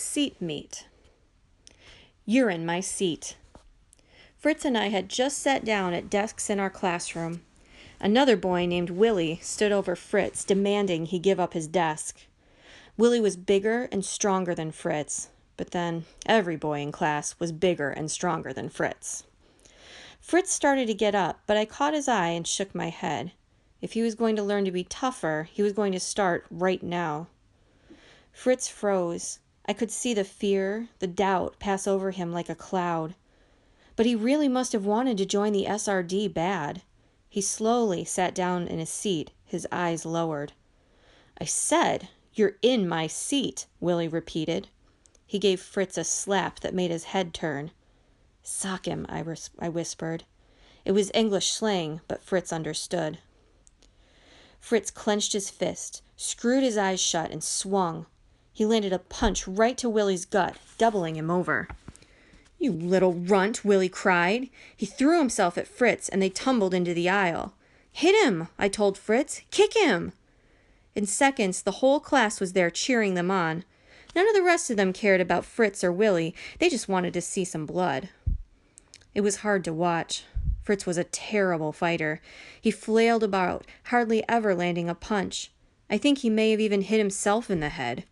Seat meat. You're in my seat. Fritz and I had just sat down at desks in our classroom. Another boy named Willie stood over Fritz, demanding he give up his desk. Willie was bigger and stronger than Fritz, but then every boy in class was bigger and stronger than Fritz. Fritz started to get up, but I caught his eye and shook my head. If he was going to learn to be tougher, he was going to start right now. Fritz froze. I could see the fear, the doubt pass over him like a cloud. But he really must have wanted to join the SRD bad. He slowly sat down in his seat, his eyes lowered. I said, "You're in my seat," Willie repeated. He gave Fritz a slap that made his head turn. "Sock him," I whispered. It was English slang, but Fritz understood. Fritz clenched his fist, screwed his eyes shut, and swung. He landed a punch right to Willie's gut, doubling him over. "You little runt," Willie cried. He threw himself at Fritz, and they tumbled into the aisle. "Hit him," I told Fritz. "Kick him." In seconds, the whole class was there cheering them on. None of the rest of them cared about Fritz or Willie. They just wanted to see some blood. It was hard to watch. Fritz was a terrible fighter. He flailed about, hardly ever landing a punch. I think he may have even hit himself in the head.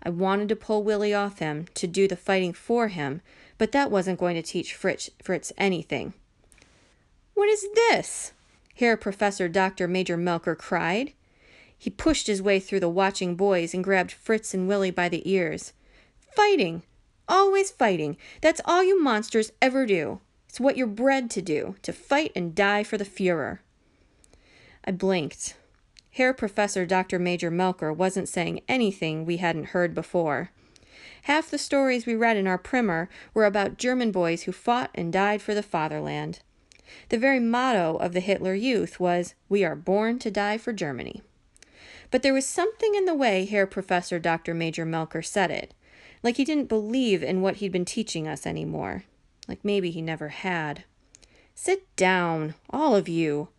I wanted to pull Willie off him, to do the fighting for him, but that wasn't going to teach Fritz anything. "What is this?" Herr Professor Dr. Major Melker cried. He pushed his way through the watching boys and grabbed Fritz and Willie by the ears. "Fighting! Always fighting! That's all you monsters ever do. It's what you're bred to do, to fight and die for the Führer." I blinked. Herr Professor Dr. Major Melker wasn't saying anything we hadn't heard before. Half the stories we read in our primer were about German boys who fought and died for the fatherland. The very motto of the Hitler Youth was, "We are born to die for Germany." But there was something in the way Herr Professor Dr. Major Melker said it, like he didn't believe in what he'd been teaching us anymore, like maybe he never had. "Sit down, all of you."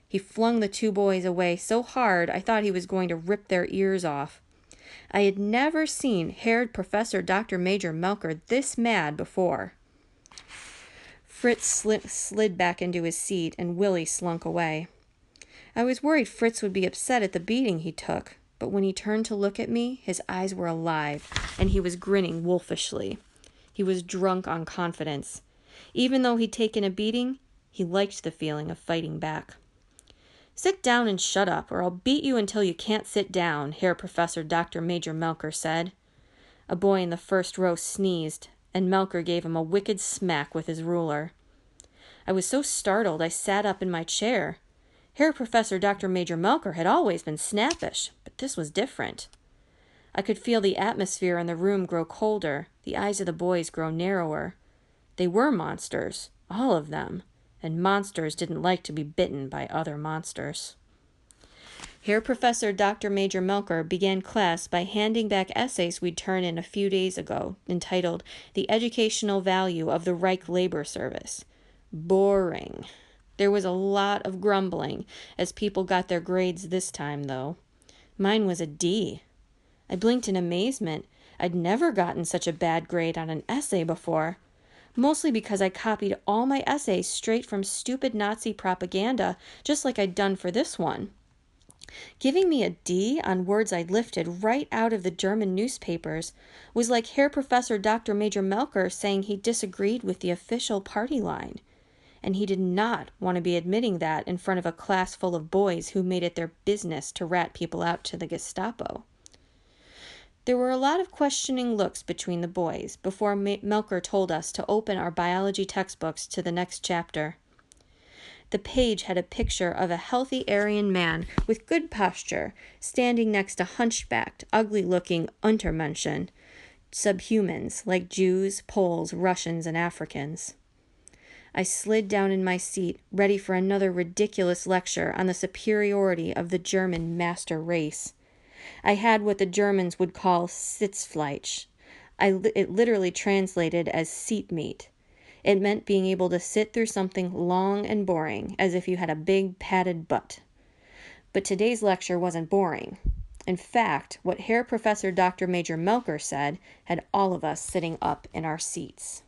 He flung the two boys away so hard I thought he was going to rip their ears off. I had never seen Herr Professor Dr. Major Melker this mad before. Fritz slid back into his seat, and Willie slunk away. I was worried Fritz would be upset at the beating he took, but when he turned to look at me, his eyes were alive, and he was grinning wolfishly. He was drunk on confidence. Even though he'd taken a beating, he liked the feeling of fighting back. "Sit down and shut up, or I'll beat you until you can't sit down," Herr Professor Dr. Major Melker said. A boy in the first row sneezed, and Melker gave him a wicked smack with his ruler. I was so startled I sat up in my chair. Herr Professor Dr. Major Melker had always been snappish, but this was different. I could feel the atmosphere in the room grow colder, the eyes of the boys grow narrower. They were monsters, all of them, and monsters didn't like to be bitten by other monsters. Herr Professor Dr. Major Melker began class by handing back essays we'd turned in a few days ago, entitled "The Educational Value of the Reich Labor Service." Boring. There was a lot of grumbling as people got their grades this time, though. Mine was a D. I blinked in amazement. I'd never gotten such a bad grade on an essay before, mostly because I copied all my essays straight from stupid Nazi propaganda, just like I'd done for this one. Giving me a D on words I'd lifted right out of the German newspapers was like Herr Professor Dr. Major Melker saying he disagreed with the official party line. And he did not want to be admitting that in front of a class full of boys who made it their business to rat people out to the Gestapo. There were a lot of questioning looks between the boys before Melker told us to open our biology textbooks to the next chapter. The page had a picture of a healthy Aryan man with good posture standing next to hunchbacked, ugly-looking Untermenschen, subhumans like Jews, Poles, Russians, and Africans. I slid down in my seat, ready for another ridiculous lecture on the superiority of the German master race. I had what the Germans would call Sitzfleisch. It literally translated as seat meat. It meant being able to sit through something long and boring, as if you had a big padded butt. But today's lecture wasn't boring. In fact, what Herr Professor Dr. Major Melker said had all of us sitting up in our seats.